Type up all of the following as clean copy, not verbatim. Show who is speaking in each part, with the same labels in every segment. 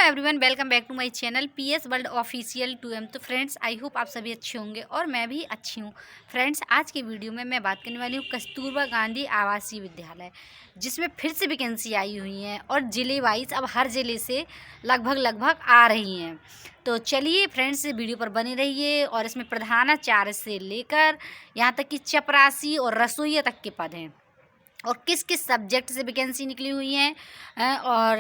Speaker 1: Everyone, welcome back to my channel PS world official 2M। तो friends, I hope आप सभी अच्छे होंगे और मैं भी अच्छी हूँ। फ्रेंड्स, आज की वीडियो में मैं बात करने वाली हूँ कस्तूरबा गांधी आवासीय विद्यालय, जिसमें फिर से वैकेंसी आई हुई हैं और ज़िले वाइज अब हर ज़िले से लगभग आ रही हैं। तो चलिए फ्रेंड्स, वीडियो पर बने रहिए। और इसमें प्रधानाचार्य से लेकर यहाँ तक कि चपरासी और रसोइया तक के पद हैं और किस किस सब्जेक्ट से वैकेंसी निकली हुई हैं और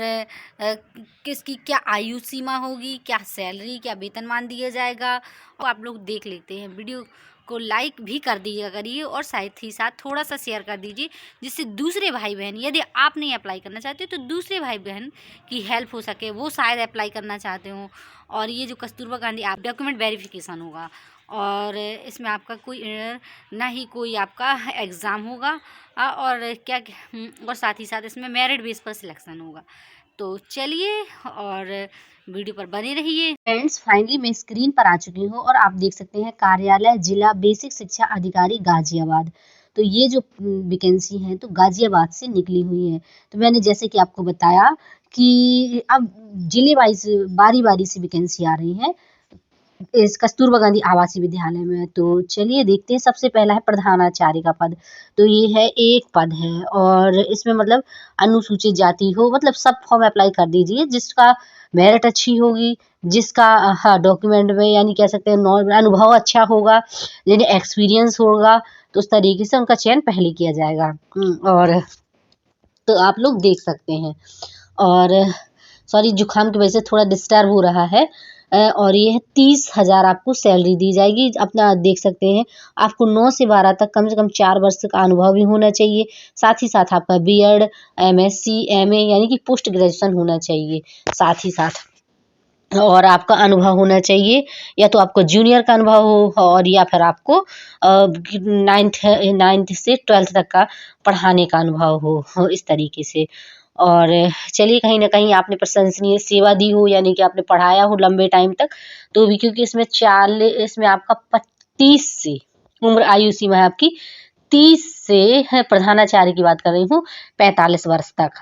Speaker 1: किसकी क्या आयु सीमा होगी, क्या सैलरी, क्या वेतनमान दिया जाएगा, और आप लोग देख लेते हैं। वीडियो को लाइक भी कर दीजिएगा करिए और साथ ही साथ थोड़ा सा शेयर कर दीजिए, जिससे दूसरे भाई बहन, यदि आप नहीं अप्लाई करना चाहते हो तो दूसरे भाई बहन की हेल्प हो सके, वो शायद अप्लाई करना चाहते हो। और ये जो कस्तूरबा गांधी आप डॉक्यूमेंट वेरिफिकेशन होगा और इसमें आपका कोई ना ही कोई आपका एग्ज़ाम होगा और और साथ ही साथ इसमें मेरिट बेस पर सिलेक्शन होगा। तो चलिए और वीडियो पर बने रहिए।
Speaker 2: फ्रेंड्स, फाइनली मैं स्क्रीन पर आ चुकी हूँ और आप देख सकते हैं कार्यालय जिला बेसिक शिक्षा अधिकारी गाजियाबाद। तो ये जो वैकेंसी है तो गाजियाबाद से निकली हुई है। तो मैंने जैसे कि आपको बताया कि अब जिले वाइज बारी बारी से वैकेंसी आ रही है इस कस्तूरबा गांधी आवासीय विद्यालय में। तो चलिए देखते हैं। सबसे पहला है प्रधानाचार्य का पद। तो ये है एक पद है और इसमें मतलब अनुसूचित जाति हो, मतलब सब फॉर्म अप्लाई कर दीजिए जिसका मेरिट अच्छी होगी, जिसका हाँ डॉक्यूमेंट में यानी कह सकते हैं अनुभव अच्छा होगा, यानी एक्सपीरियंस होगा, तो उस तरीके से उनका चयन पहले किया जाएगा। और तो आप लोग देख सकते हैं। और सॉरी, जुकाम की वजह से थोड़ा डिस्टर्ब हो रहा है। और ये है 30,000 आपको सैलरी दी जाएगी। अपना देख सकते हैं, आपको 9 से 12 तक कम से कम 4 वर्ष का अनुभव भी होना चाहिए। साथ ही साथ आपका बीएड, एमएससी, एमए यानी कि पोस्ट ग्रेजुएशन होना चाहिए साथ ही साथ। और आपका अनुभव होना चाहिए, या तो आपको जूनियर का अनुभव हो और या फिर आपको 9th से 12th तक का पढ़ाने का अनुभव हो इस तरीके से। और चलिए, कहीं ना कहीं आपने प्रशंसनीय सेवा दी हो, यानी कि आपने पढ़ाया हो लंबे टाइम तक, तो भी क्योंकि इसमें आपका 25 से उम्र आयु सीमा है आपकी 30 से है, प्रधानाचार्य की बात कर रही हूँ, 45 वर्ष तक।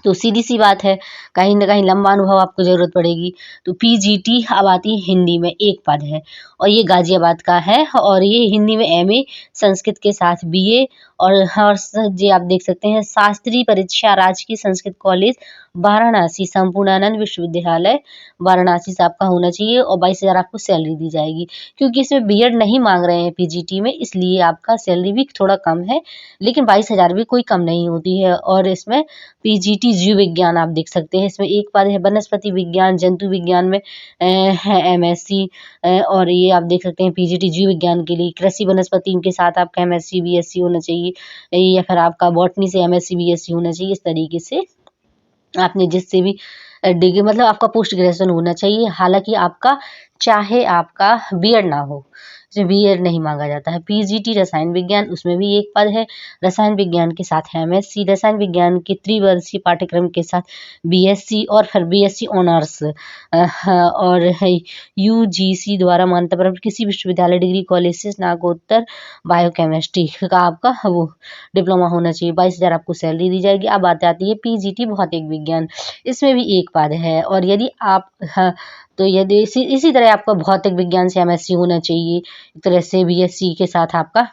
Speaker 2: तो सीधी सी बात है, कहीं ना कहीं लंबा अनुभव आपको जरूरत पड़ेगी। तो पीजीटी अब आती है हिंदी में, एक पद है और ये गाजियाबाद का है। और ये हिंदी में एमए, संस्कृत के साथ बीए और ये आप देख सकते हैं शास्त्री परीक्षा राजकीय संस्कृत कॉलेज वाराणसी, संपूर्णानंद विश्वविद्यालय वाराणसी से आपका होना चाहिए। और 22,000 आपको सैलरी दी जाएगी। क्योंकि इसमें बीएड नहीं मांग रहे हैं पीजीटी में, इसलिए आपका सैलरी भी थोड़ा कम है, लेकिन 22,000 भी कोई कम नहीं होती है। और इसमें पीजीटी जीव विज्ञान आप देख सकते हैं, इसमें एक पद है। वनस्पति विज्ञान, जंतु विज्ञान में है एमएससी। और ये आप देख सकते हैं पीजीटी जीव विज्ञान के लिए कृषि वनस्पति के साथ आपका एमएससी बीएससी होना चाहिए, या फिर आपका बॉटनी से एमएससी बीएससी होना चाहिए। इस तरीके से आपने जिससे भी डिग्री, मतलब आपका पोस्ट ग्रेजुएशन होना चाहिए। हालांकि आपका चाहे आपका बीएड ना हो, इसमें बीएड नहीं मांगा जाता है। पीजीटी रसायन विज्ञान, उसमें भी एक पद है। रसायन विज्ञान के साथ एमएससी, रसायन विज्ञान के त्रिवर्षीय पाठ्यक्रम के साथ बीएससी और फिर बीएससी ऑनर्स। और यूजीसी द्वारा मान्यता प्राप्त किसी विश्वविद्यालय, डिग्री कॉलेज से स्नातकोत्तर बायोकेमिस्ट्री का आपका वो डिप्लोमा होना चाहिए। 22,000 आपको सैलरी दी जाएगी। अब आती है पीजीटी भौतिक विज्ञान, इसमें भी एक पद है। और यदि आप तो यदि इसी तरह आपका भौतिक विज्ञान से एमएससी होना चाहिए, एक तरह से बीएससी के साथ आपका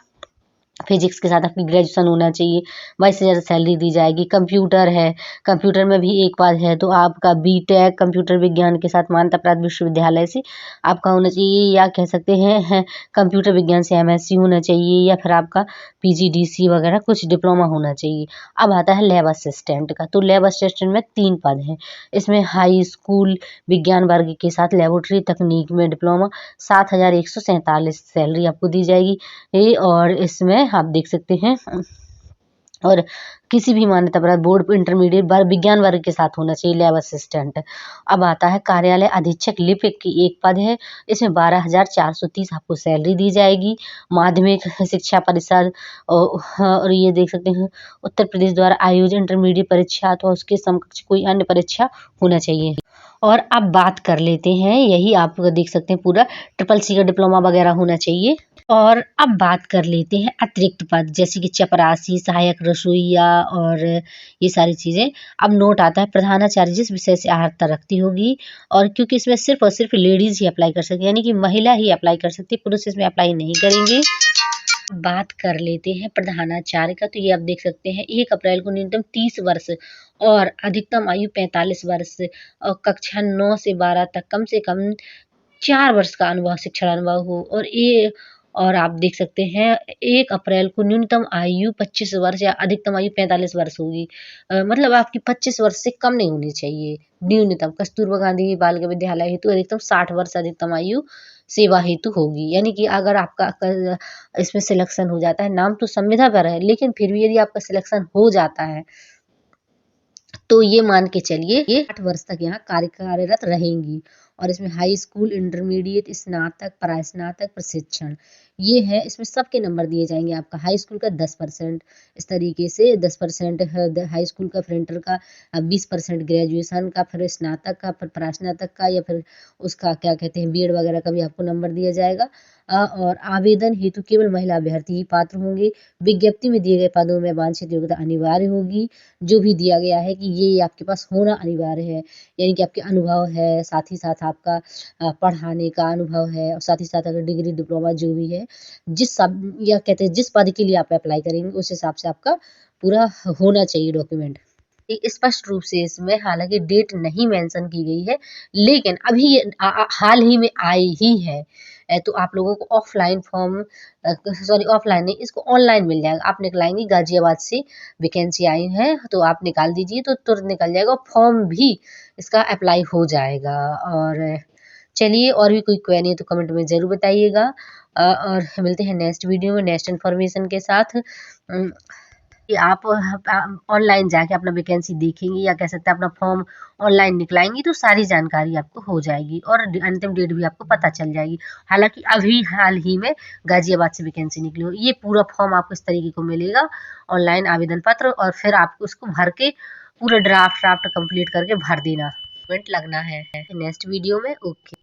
Speaker 2: फिजिक्स के साथ आपकी ग्रेजुएशन होना चाहिए। 22,000 सैलरी दी जाएगी। कंप्यूटर है, कंप्यूटर में भी एक पद है, तो आपका बीटेक कंप्यूटर विज्ञान के साथ मान्यता प्राप्त विश्वविद्यालय से आपका होना चाहिए, या कह सकते हैं कंप्यूटर विज्ञान से एमएससी होना चाहिए, या फिर आपका पीजीडीसी वगैरह कुछ डिप्लोमा होना चाहिए। अब आता है लैब असिस्टेंट का। तो लैब असिस्टेंट में 3 पद हैं। इसमें हाई स्कूल विज्ञान वर्ग के साथ लेबोरेटरी तकनीक में डिप्लोमा, 7,147 सैलरी आपको दी जाएगी। और इसमें आप देख सकते हैं, और किसी भी मान्यता प्राप्त बोर्ड इंटरमीडिएट विज्ञान वर्ग के साथ होना चाहिए लैब असिस्टेंट। अब आता है कार्यालय अधीक्षक लिपिक की एक पद है। इसमें 12,430 आपको सैलरी दी जाएगी। माध्यमिक शिक्षा परिषद और ये देख सकते हैं उत्तर प्रदेश द्वारा आयोजित इंटरमीडिएट परीक्षा अथवा उसके समकक्ष कोई अन्य परीक्षा होना चाहिए। और अब बात कर लेते हैं, यही आप देख सकते हैं पूरा ट्रिपल सी का डिप्लोमा वगैरह होना चाहिए। और अब बात कर लेते हैं अतिरिक्त पद, जैसे कि चपरासी, सहायक रसोइया और ये सारी चीजें। अब नोट आता है, प्रधानाचार्य जिस विषय से अर्हता रखती होगी, और क्योंकि इसमें सिर्फ और सिर्फ लेडीज ही अप्लाई कर सकती है, यानी कि महिला ही अप्लाई कर सकती है, पुरुष इसमें अप्लाई नहीं करेंगे। बात कर लेते हैं प्रधानाचार्य का, तो ये आप देख सकते हैं 1 अप्रैल को न्यूनतम 30 वर्ष और अधिकतम आयु 45 वर्ष और कक्षा 9 से 12 तक कम से कम 4 वर्ष का अनुभव, शिक्षण अनुभव हो। और आप देख सकते हैं 1 अप्रैल को न्यूनतम आयु 25 वर्ष या अधिकतम आयु 45 वर्ष होगी। मतलब आपकी 25 वर्ष से कम नहीं होनी चाहिए न्यूनतम। कस्तूरबा गांधी बालिका विद्यालय हेतु अधिकतम 60 वर्ष अधिकतम आयु सेवा हेतु होगी। यानी कि अगर आपका इसमें सिलेक्शन हो जाता है, नाम तो संविदा पर है लेकिन फिर भी यदि आपका सिलेक्शन हो जाता है तो ये मान के चलिए ये 8 वर्ष तक यहाँ कार्यरत रहेंगी। और इसमें हाई स्कूल, इंटरमीडिएट, स्नातक, परास्नातक प्रशिक्षण ये है, इसमें सबके नंबर दिए जाएंगे। आपका हाई स्कूल का 10%, इस तरीके से 10% हाई स्कूल का, फिर इंटर का 20%, ग्रेजुएशन का, फिर स्नातक का, फिर परास्नातक का, या फिर उसका क्या कहते हैं बीएड वगैरह का भी आपको नंबर दिया जाएगा। और आवेदन हेतु केवल महिला अभ्यर्थी ही पात्र होंगे। विज्ञप्ति में दिए गए पदों में वांछित योग्यता अनिवार्य होगी। जो भी दिया गया है कि ये आपके पास होना अनिवार्य है, यानी कि आपके अनुभव है, साथ ही साथ आपका पढ़ाने का अनुभव है, और साथ ही साथ अगर डिग्री डिप्लोमा जो भी है, जिस सब या कहते हैं जिस पद के लिए आप अप्लाई करेंगे उस हिसाब से आपका पूरा होना चाहिए डॉक्यूमेंट। एक स्पष्ट रूप से इसमें हालांकि डेट नहीं मेंशन की गई है, लेकिन अभी ये हाल ही में आई ही है। तो आप लोगों को ऑफलाइन फॉर्म, सॉरी ऑफलाइन नहीं, इसको ऑनलाइन मिल जाएगा। आप निकलाएंगे, गाजियाबाद से वैकेंसी आई है तो आप निकाल दीजिए तो तुरंत निकल जाएगा, और फॉर्म भी इसका अप्लाई हो जाएगा। और चलिए, और भी कोई क्वेरी है तो कमेंट में ज़रूर बताइएगा। और मिलते हैं नेक्स्ट वीडियो में नेक्स्ट इन्फॉर्मेशन के साथ। कि आप ऑनलाइन जाके अपना वैकेंसी देखेंगे, या कह सकते हैं अपना फॉर्म ऑनलाइन निकलाएंगी तो सारी जानकारी आपको हो जाएगी और अंतिम डेट भी आपको पता चल जाएगी। हालांकि अभी हाल ही में गाजियाबाद से वैकेंसी निकली हो। ये पूरा फॉर्म आपको इस तरीके को मिलेगा, ऑनलाइन आवेदन पत्र, और फिर आपको उसको भर के पूरा ड्राफ्ट कंप्लीट करके भर देना, लगना है नेक्स्ट वीडियो में। ओके।